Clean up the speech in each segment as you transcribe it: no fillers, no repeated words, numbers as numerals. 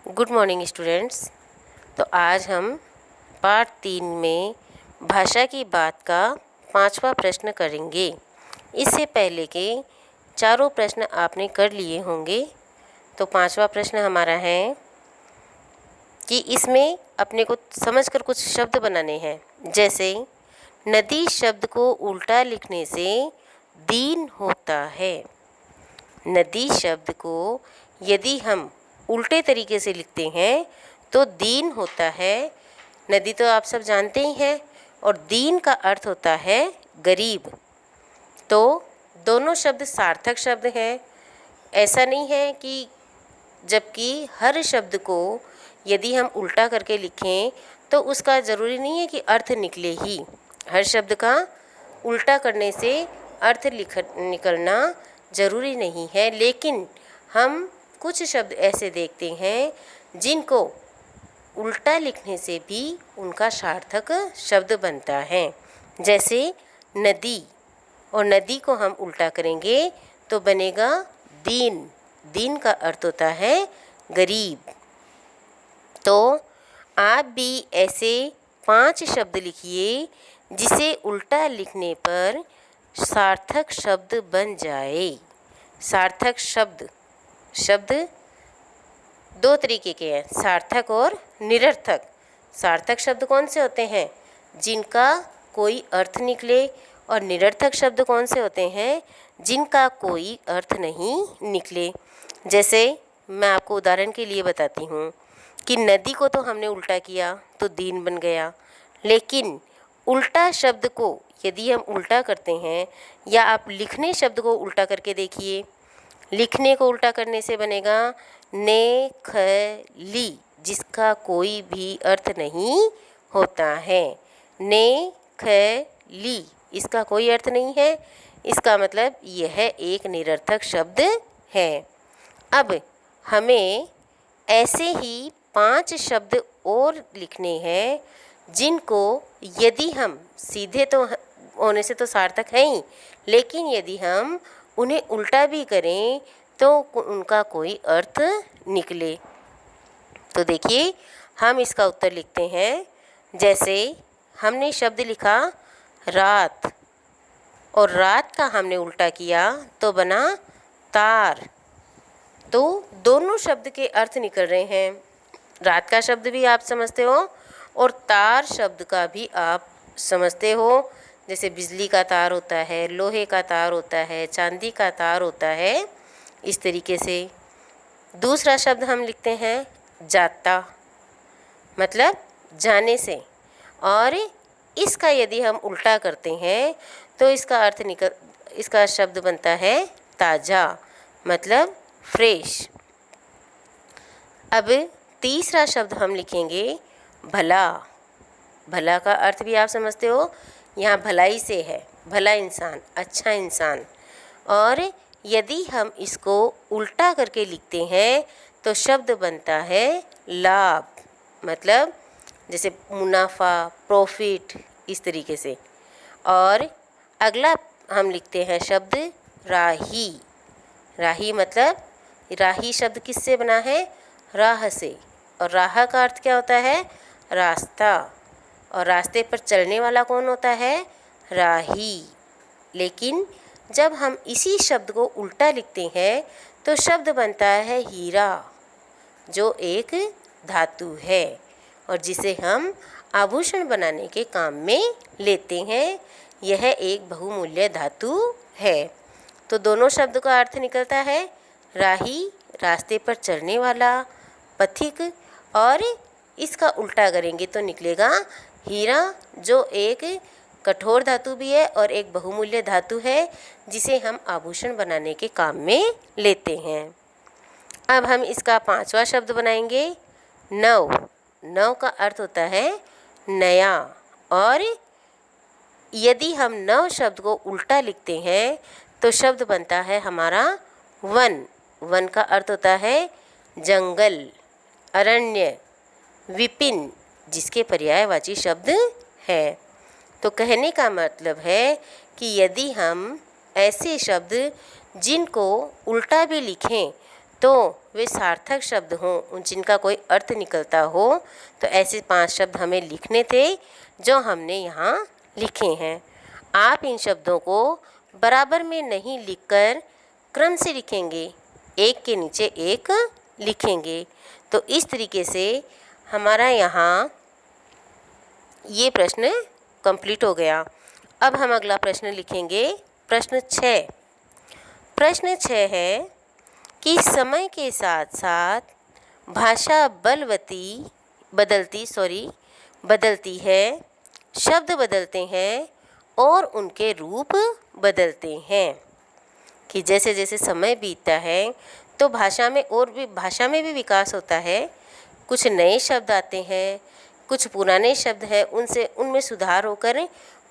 Good morning students. तो आज हम पार्ट 3 में भाषा की बात का 5वां प्रश्न करेंगे। इससे पहले के चारों प्रश्न आपने कर लिए होंगे। तो 5वां प्रश्न हमारा है कि इसमें अपने को समझकर कुछ शब्द बनाने हैं। जैसे नदी शब्द को उल्टा लिखने से दीन होता है। नदी शब्द को यदि हम उल्टे तरीके से लिखते हैं तो दीन होता है। नदी तो आप सब जानते ही हैं, और दीन का अर्थ होता है गरीब। तो दोनों शब्द सार्थक शब्द हैं। ऐसा नहीं है कि जबकि हर शब्द को यदि हम उल्टा करके लिखें तो उसका ज़रूरी नहीं है कि अर्थ निकले ही। हर शब्द का उल्टा करने से अर्थ निकलना ज़रूरी नहीं है, लेकिन हम कुछ शब्द ऐसे देखते हैं जिनको उल्टा लिखने से भी उनका सार्थक शब्द बनता है। जैसे नदी, और नदी को हम उल्टा करेंगे तो बनेगा दीन। दीन का अर्थ होता है गरीब। तो आप भी ऐसे 5 शब्द लिखिए जिसे उल्टा लिखने पर सार्थक शब्द बन जाए। सार्थक शब्द दो तरीके के हैं, सार्थक और निरर्थक। सार्थक शब्द कौन से होते हैं? जिनका कोई अर्थ निकले। और निरर्थक शब्द कौन से होते हैं? जिनका कोई अर्थ नहीं निकले। जैसे मैं आपको उदाहरण के लिए बताती हूँ कि नदी को तो हमने उल्टा किया तो दीन बन गया, लेकिन उल्टा शब्द को यदि हम उल्टा करते हैं, या आप लिखने शब्द को उल्टा करके देखिए। लिखने को उल्टा करने से बनेगा ने ख ली, जिसका कोई भी अर्थ नहीं होता है। ने ख ली, इसका कोई अर्थ नहीं है। इसका मतलब यह एक निरर्थक शब्द है। अब हमें ऐसे ही 5 शब्द और लिखने हैं जिनको यदि हम सीधे तो होने से तो सार्थक हैं ही, लेकिन यदि हम उन्हें उल्टा भी करें तो उनका कोई अर्थ निकले। तो देखिए, हम इसका उत्तर लिखते हैं। जैसे हमने शब्द लिखा रात, और रात का हमने उल्टा किया तो बना तार। तो दोनों शब्द के अर्थ निकल रहे हैं। रात का शब्द भी आप समझते हो और तार शब्द का भी आप समझते हो। जैसे बिजली का तार होता है, लोहे का तार होता है, चांदी का तार होता है, इस तरीके से। दूसरा शब्द हम लिखते हैं जाता, मतलब जाने से। और इसका यदि हम उल्टा करते हैं तो इसका शब्द बनता है ताज़ा, मतलब फ्रेश। अब तीसरा शब्द हम लिखेंगे भला। भला का अर्थ भी आप समझते हो, यहाँ भलाई से है, भला इंसान, अच्छा इंसान। और यदि हम इसको उल्टा करके लिखते हैं तो शब्द बनता है लाभ, मतलब जैसे मुनाफा, प्रॉफिट, इस तरीके से। और अगला हम लिखते हैं शब्द राही। राही मतलब, राही शब्द किससे बना है? राह से। और राह का अर्थ क्या होता है? रास्ता। और रास्ते पर चलने वाला कौन होता है? राही। लेकिन जब हम इसी शब्द को उल्टा लिखते हैं तो शब्द बनता है हीरा, जो एक धातु है और जिसे हम आभूषण बनाने के काम में लेते हैं। यह एक बहुमूल्य धातु है। तो दोनों शब्द का अर्थ निकलता है राही, रास्ते पर चलने वाला, पथिक। और इसका उल्टा करेंगे तो निकलेगा हीरा, जो एक कठोर धातु भी है और एक बहुमूल्य धातु है, जिसे हम आभूषण बनाने के काम में लेते हैं। अब हम इसका 5वां शब्द बनाएंगे नव। नव का अर्थ होता है नया। और यदि हम नव शब्द को उल्टा लिखते हैं तो शब्द बनता है हमारा वन। वन का अर्थ होता है जंगल, अरण्य, विपिन, जिसके पर्यायवाची शब्द है। तो कहने का मतलब है कि यदि हम ऐसे शब्द जिनको उल्टा भी लिखें तो वे सार्थक शब्द हों, जिनका कोई अर्थ निकलता हो। तो ऐसे 5 शब्द हमें लिखने थे जो हमने यहाँ लिखे हैं। आप इन शब्दों को बराबर में नहीं लिखकर क्रम से लिखेंगे, एक के नीचे एक लिखेंगे। तो इस तरीके से हमारा यहाँ ये प्रश्न कंप्लीट हो गया। अब हम अगला प्रश्न लिखेंगे, प्रश्न 6। प्रश्न 6 है कि समय के साथ साथ भाषा बदलती है, शब्द बदलते हैं और उनके रूप बदलते हैं। कि जैसे जैसे समय बीतता है तो भाषा में भी विकास होता है। कुछ नए शब्द आते हैं, कुछ पुराने शब्द हैं उनमें सुधार होकर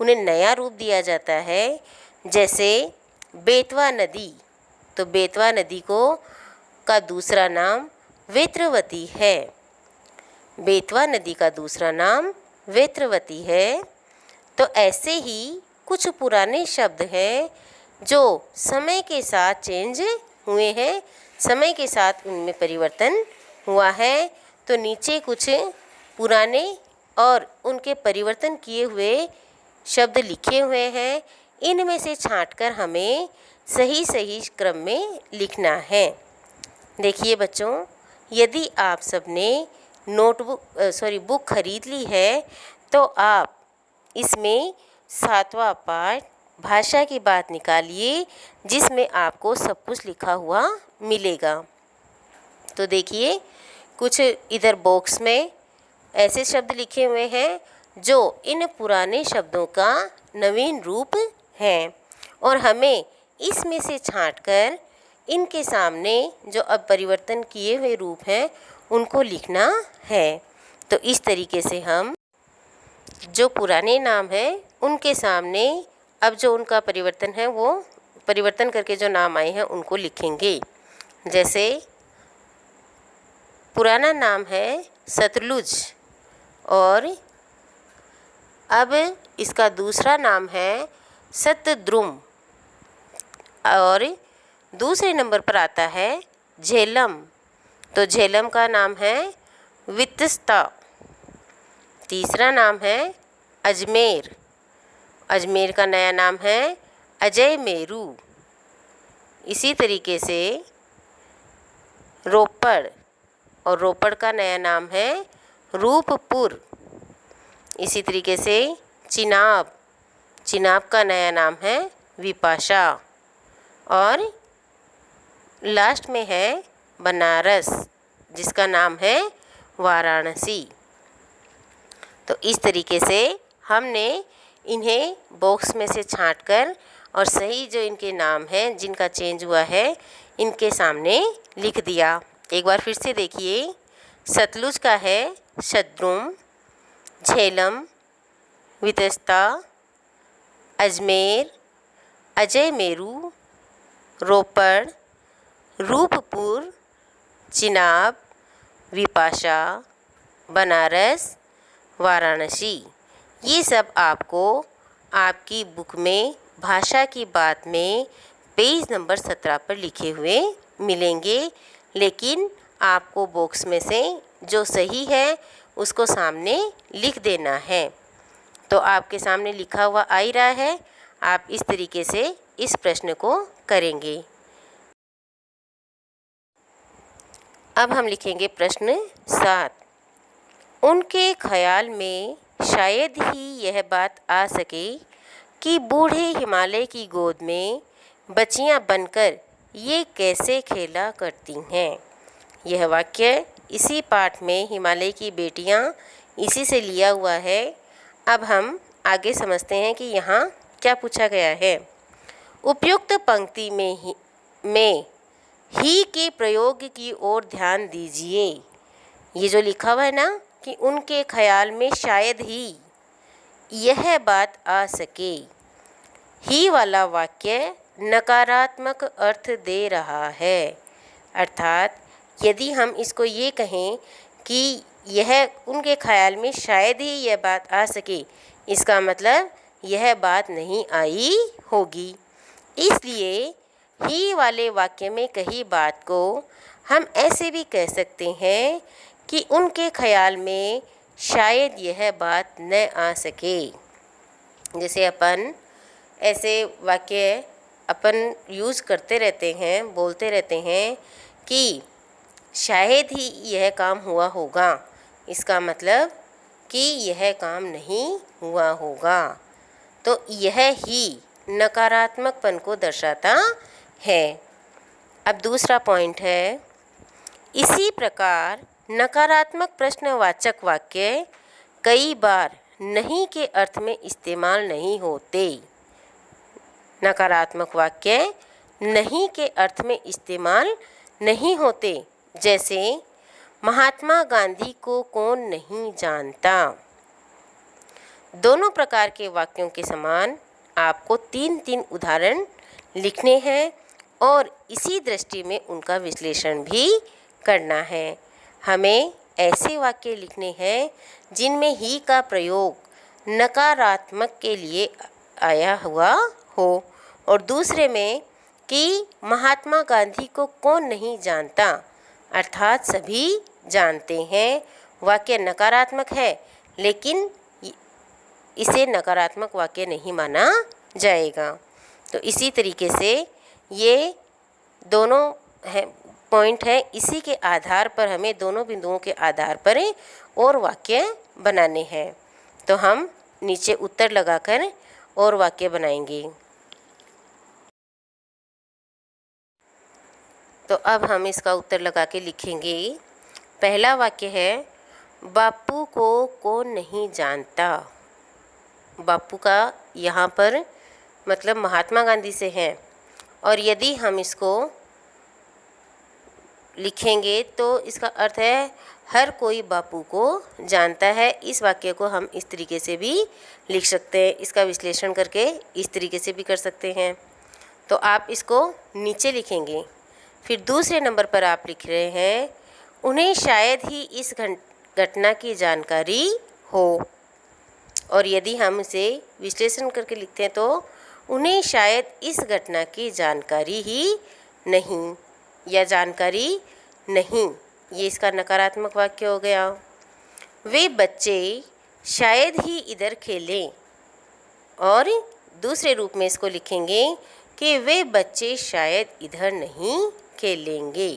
उन्हें नया रूप दिया जाता है। जैसे बेतवा नदी, तो बेतवा नदी का दूसरा नाम वेत्रवती है। बेतवा नदी का दूसरा नाम वेत्रवती है। तो ऐसे ही कुछ पुराने शब्द हैं जो समय के साथ चेंज हुए हैं, समय के साथ उनमें परिवर्तन हुआ है। तो नीचे कुछ पुराने और उनके परिवर्तन किए हुए शब्द लिखे हुए हैं। इनमें से छांटकर हमें सही सही क्रम में लिखना है। देखिए बच्चों, यदि आप सबने बुक खरीद ली है तो आप इसमें 7वां पाठ भाषा की बात निकालिए, जिसमें आपको सब कुछ लिखा हुआ मिलेगा। तो देखिए, कुछ इधर बॉक्स में ऐसे शब्द लिखे हुए हैं जो इन पुराने शब्दों का नवीन रूप है, और हमें इसमें से छांटकर इनके सामने जो अब परिवर्तन किए हुए रूप हैं उनको लिखना है। तो इस तरीके से हम जो पुराने नाम हैं उनके सामने अब जो उनका परिवर्तन है वो परिवर्तन करके जो नाम आए हैं उनको लिखेंगे। जैसे पुराना नाम है सतलुज और अब इसका दूसरा नाम है सतद्रुम, और दूसरे नंबर पर आता है झेलम। तो झेलम का नाम है वित्तस्ता। तीसरा नाम है अजमेर। अजमेर का नया नाम है अजय मेरू। इसी तरीके से रोपड़, और रोपड़ का नया नाम है रूपपुर। इसी तरीके से चिनाब, चिनाब का नया नाम है विपाशा, और लास्ट में है बनारस, जिसका नाम है वाराणसी। तो इस तरीके से हमने इन्हें बॉक्स में से छांटकर और सही जो इनके नाम हैं जिनका चेंज हुआ है इनके सामने लिख दिया। एक बार फिर से देखिए, सतलुज का है शत्रुम, झेलम, वितस्ता, अजमेर, अजय मेरू, रोपड़, रूपपुर, चिनाब, विपाशा, बनारस, वाराणसी। ये सब आपको आपकी बुक में भाषा की बात में पेज नंबर 17 पर लिखे हुए मिलेंगे। लेकिन आपको बॉक्स में से जो सही है उसको सामने लिख देना है। तो आपके सामने लिखा हुआ आ ही रहा है, आप इस तरीके से इस प्रश्न को करेंगे। अब हम लिखेंगे प्रश्न 7। उनके ख्याल में शायद ही यह बात आ सके कि बूढ़े हिमालय की गोद में बच्चियां बनकर ये कैसे खेला करती हैं। यह वाक्य इसी पाठ में हिमालय की बेटियां इसी से लिया हुआ है। अब हम आगे समझते हैं कि यहाँ क्या पूछा गया है। उपयुक्त पंक्ति में ही के प्रयोग की ओर ध्यान दीजिए। ये जो लिखा हुआ है ना कि उनके ख्याल में शायद ही यह बात आ सके, ही वाला वाक्य नकारात्मक अर्थ दे रहा है। अर्थात यदि हम इसको ये कहें कि यह उनके ख्याल में शायद ही यह बात आ सके, इसका मतलब यह बात नहीं आई होगी। इसलिए ही वाले वाक्य में कही बात को हम ऐसे भी कह सकते हैं कि उनके ख्याल में शायद यह बात न आ सके। जैसे अपन ऐसे वाक्य अपन यूज़ करते रहते हैं, बोलते रहते हैं कि शायद ही यह काम हुआ होगा, इसका मतलब कि यह काम नहीं हुआ होगा। तो यह ही नकारात्मकपन को दर्शाता है। अब दूसरा पॉइंट है, इसी प्रकार नकारात्मक प्रश्नवाचक वाक्य कई बार नहीं के अर्थ में इस्तेमाल नहीं होते। नकारात्मक वाक्य नहीं के अर्थ में इस्तेमाल नहीं होते। जैसे महात्मा गांधी को कौन नहीं जानता। दोनों प्रकार के वाक्यों के समान आपको 3 उदाहरण लिखने हैं और इसी दृष्टि में उनका विश्लेषण भी करना है। हमें ऐसे वाक्य लिखने हैं जिनमें ही का प्रयोग नकारात्मक के लिए आया हुआ हो और दूसरे में कि महात्मा गांधी को कौन नहीं जानता, अर्थात सभी जानते हैं। वाक्य नकारात्मक है लेकिन इसे नकारात्मक वाक्य नहीं माना जाएगा। तो इसी तरीके से ये दोनों पॉइंट है, इसी के आधार पर हमें दोनों बिंदुओं के आधार पर और वाक्य बनाने हैं। तो हम नीचे उत्तर लगाकर और वाक्य बनाएंगे। तो अब हम इसका उत्तर लगा के लिखेंगे। पहला वाक्य है, बापू को कौन नहीं जानता। बापू का यहाँ पर मतलब महात्मा गांधी से है और यदि हम इसको लिखेंगे तो इसका अर्थ है हर कोई बापू को जानता है। इस वाक्य को हम इस तरीके से भी लिख सकते हैं, इसका विश्लेषण करके इस तरीके से भी कर सकते हैं। तो आप इसको नीचे लिखेंगे। फिर दूसरे नंबर पर आप लिख रहे हैं, उन्हें शायद ही इस घटना की जानकारी हो। और यदि हम इसे विश्लेषण करके लिखते हैं तो उन्हें शायद इस घटना की जानकारी ही नहीं या जानकारी नहीं, ये इसका नकारात्मक वाक्य हो गया। वे बच्चे शायद ही इधर खेलें और दूसरे रूप में इसको लिखेंगे कि वे बच्चे शायद इधर नहीं खेलेंगे।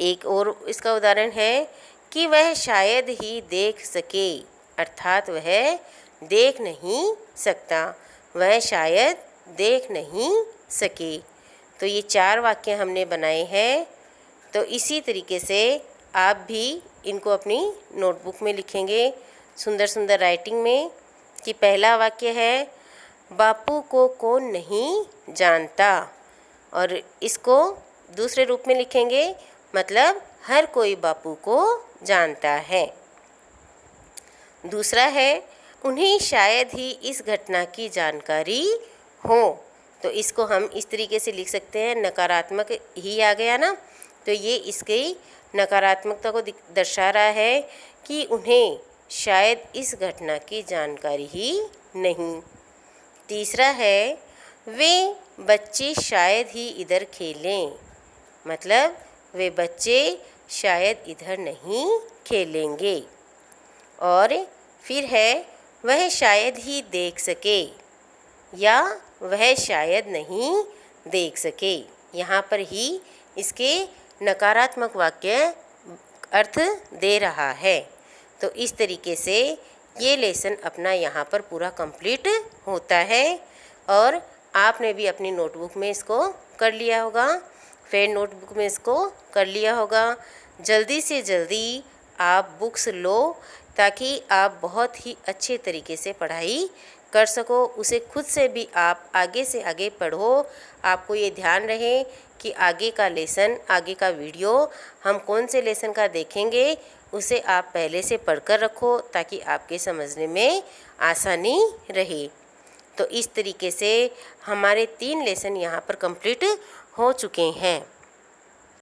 एक और इसका उदाहरण है कि वह शायद ही देख सके, अर्थात वह देख नहीं सकता, वह शायद देख नहीं सके। तो ये 4 वाक्य हमने बनाए हैं। तो इसी तरीके से आप भी इनको अपनी नोटबुक में लिखेंगे सुंदर सुंदर राइटिंग में कि पहला वाक्य है, बापू को कौन नहीं जानता, और इसको दूसरे रूप में लिखेंगे मतलब हर कोई बापू को जानता है। दूसरा है, उन्हें शायद ही इस घटना की जानकारी हो। तो इसको हम इस तरीके से लिख सकते हैं, नकारात्मक ही आ गया ना, तो ये इसकी नकारात्मकता को दर्शा रहा है कि उन्हें शायद इस घटना की जानकारी ही नहीं। तीसरा है, वे बच्चे शायद ही इधर खेलें, मतलब वे बच्चे शायद इधर नहीं खेलेंगे। और फिर है, वह शायद ही देख सके या वह शायद नहीं देख सके। यहाँ पर ही इसके नकारात्मक वाक्य अर्थ दे रहा है। तो इस तरीके से ये लेसन अपना यहाँ पर पूरा कंप्लीट होता है और आपने भी अपनी नोटबुक में इसको कर लिया होगा, फिर नोटबुक में इसको कर लिया होगा। जल्दी से जल्दी आप बुक्स लो ताकि आप बहुत ही अच्छे तरीके से पढ़ाई कर सको, उसे खुद से भी आप आगे से आगे पढ़ो। आपको ये ध्यान रहे कि आगे का लेसन, आगे का वीडियो हम कौन से लेसन का देखेंगे उसे आप पहले से पढ़कर रखो ताकि आपके समझने में आसानी रहे। तो इस तरीके से हमारे 3 लेसन यहाँ पर कंप्लीट हो चुके हैं।